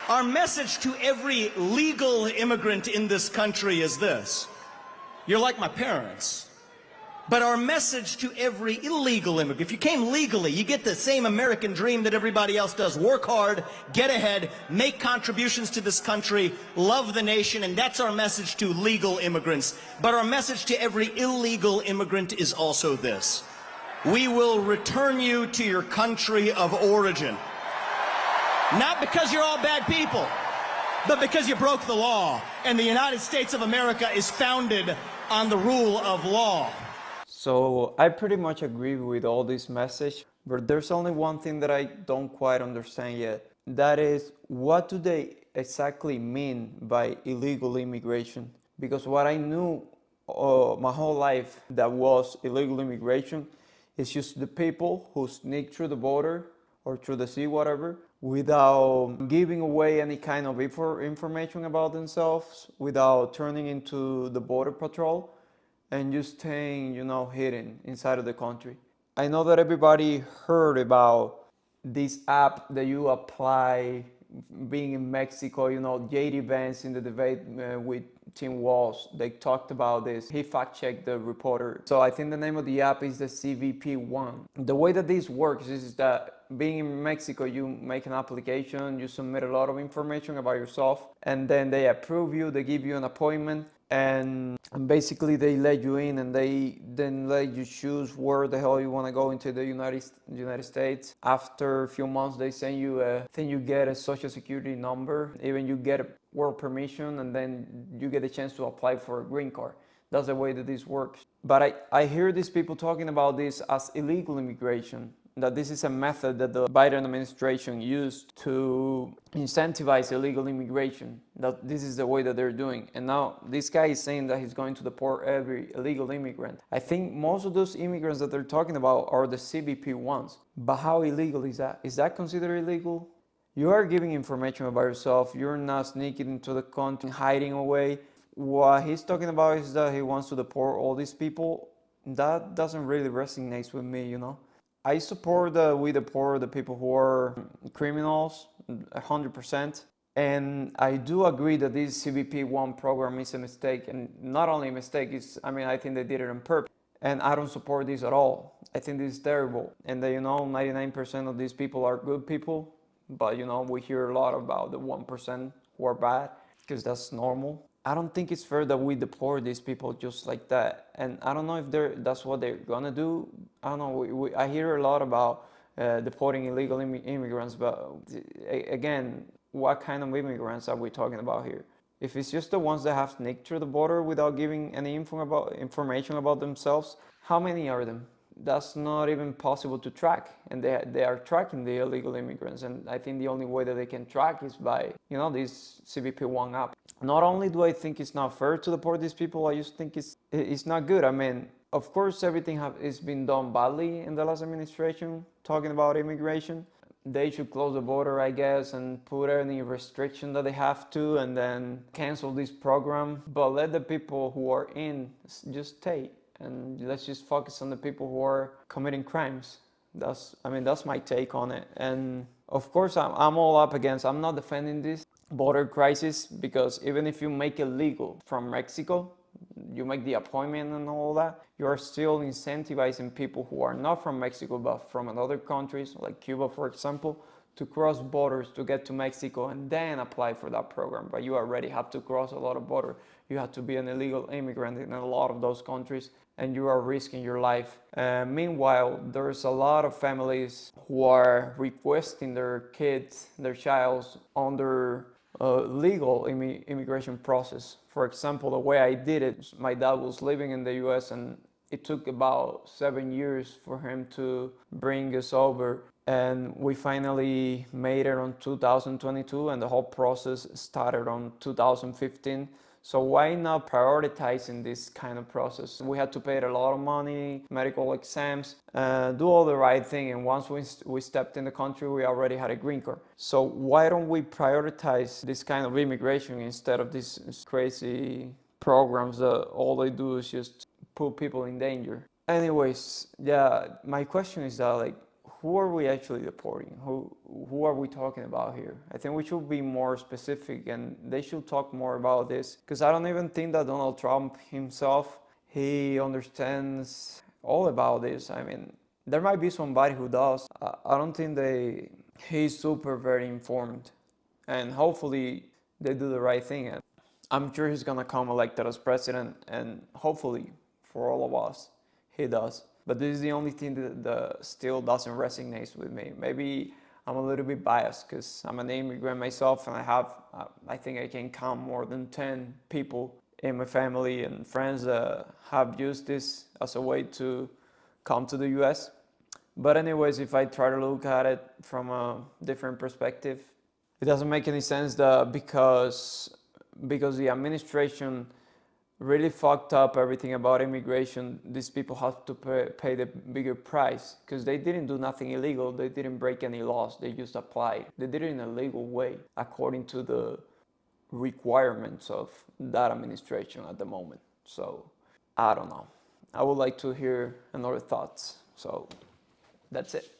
Our message to every legal immigrant in this country is this. You're like my parents. But our message to every illegal immigrant, if you came legally, you get the same American dream that everybody else does. Work hard, get ahead, make contributions to this country, love the nation, and that's our message to legal immigrants. But our message to every illegal immigrant is also this. We will return you to your country of origin. Not because you're all bad people, but because you broke the law. And the United States of America is founded on the rule of law. So I pretty much agree with all this message, but there's only one thing that I don't quite understand yet. That is, what do they exactly mean by illegal immigration? Because what I knew my whole life that was illegal immigration is just the people who sneak through the border or through the sea, whatever, without giving away any kind of information about themselves, without turning into the border patrol, and just staying, hidden inside of the country. I know that everybody heard about this app that you apply being in Mexico, JD Vance in the debate with Tim Walz, they talked about this. He fact-checked the reporter. So I think the name of the app is the CBP1. The way that this works is that being in Mexico, you make an application, you submit a lot of information about yourself, and then they approve you, they give you an appointment, and basically they let you in, and they then let you choose where the hell you want to go into the United States. After a few months, they send you I think you get a social security number, even you get a work permission, and then you get a chance to apply for a green card. That's the way that this works. But I hear these people talking about this as illegal immigration, that this is a method that the Biden administration used to incentivize illegal immigration, that this is the way that they're doing. And now this guy is saying that he's going to deport every illegal immigrant. I think most of those immigrants that they're talking about are the CBP ones. But how illegal is that? Is that considered illegal? You are giving information about yourself. You're not sneaking into the country, hiding away. What he's talking about is that he wants to deport all these people. That doesn't really resonate with me, I support that we deport the people who are criminals 100%. And I do agree that this CBP1 program is a mistake. And not only a mistake, I think they did it on purpose. And I don't support this at all. I think this is terrible. And 99% of these people are good people. But we hear a lot about the 1% who are bad, because that's normal. I don't think it's fair that we deport these people just like that. And I don't know if that's what they're gonna do. I don't know. I hear a lot about deporting illegal immigrants, but again, what kind of immigrants are we talking about here? If it's just the ones that have sneaked through the border without giving any information about themselves, how many are them? That's not even possible to track, and they are tracking the illegal immigrants, and I think the only way that they can track is by this CBP1 app. Not only do I think it's not fair to deport these people, I just think it's not good. Of course, everything is been done badly in the last administration, talking about immigration. They should close the border, I guess, and put any restriction that they have to, and then cancel this program, but let the people who are in just stay. And let's just focus on the people who are committing crimes. That's my take on it. And of course, I'm all up against, I'm not defending this border crisis, because even if you make it legal from Mexico, you make the appointment and all that, you are still incentivizing people who are not from Mexico, but from other countries, like Cuba, for example, to cross borders to get to Mexico and then apply for that program. But you already have to cross a lot of borders. You have to be an illegal immigrant in a lot of those countries, and you are risking your life. Meanwhile, there's a lot of families who are requesting their kids, their childs, under legal immigration process. For example, the way I did it, my dad was living in the US, and it took about 7 years for him to bring us over. And we finally made it on 2022, and the whole process started on 2015. So why not prioritizing this kind of process? We had to pay a lot of money, medical exams, do all the right thing. And once we stepped in the country, we already had a green card. So why don't we prioritize this kind of immigration instead of these crazy programs that all they do is just put people in danger? Anyways, yeah, my question is that, who are we actually deporting? Who are we talking about here? I think we should be more specific, and they should talk more about this, because I don't even think that Donald Trump himself, he understands all about this. I mean, there might be somebody who does. I don't think he's super very informed, and hopefully they do the right thing. And I'm sure he's gonna come elected as president, and hopefully for all of us, he does. But this is the only thing that still doesn't resonate with me. Maybe I'm a little bit biased because I'm an immigrant myself, and I think I can count more than 10 people in my family and friends that have used this as a way to come to the US. But anyways, if I try to look at it from a different perspective, it doesn't make any sense that because the administration really fucked up everything about immigration, these people have to pay the bigger price, because they didn't do nothing illegal. They didn't break any laws. They just applied. They did it in a legal way according to the requirements of that administration at the moment. So I don't know. I would like to hear another thoughts. So that's it.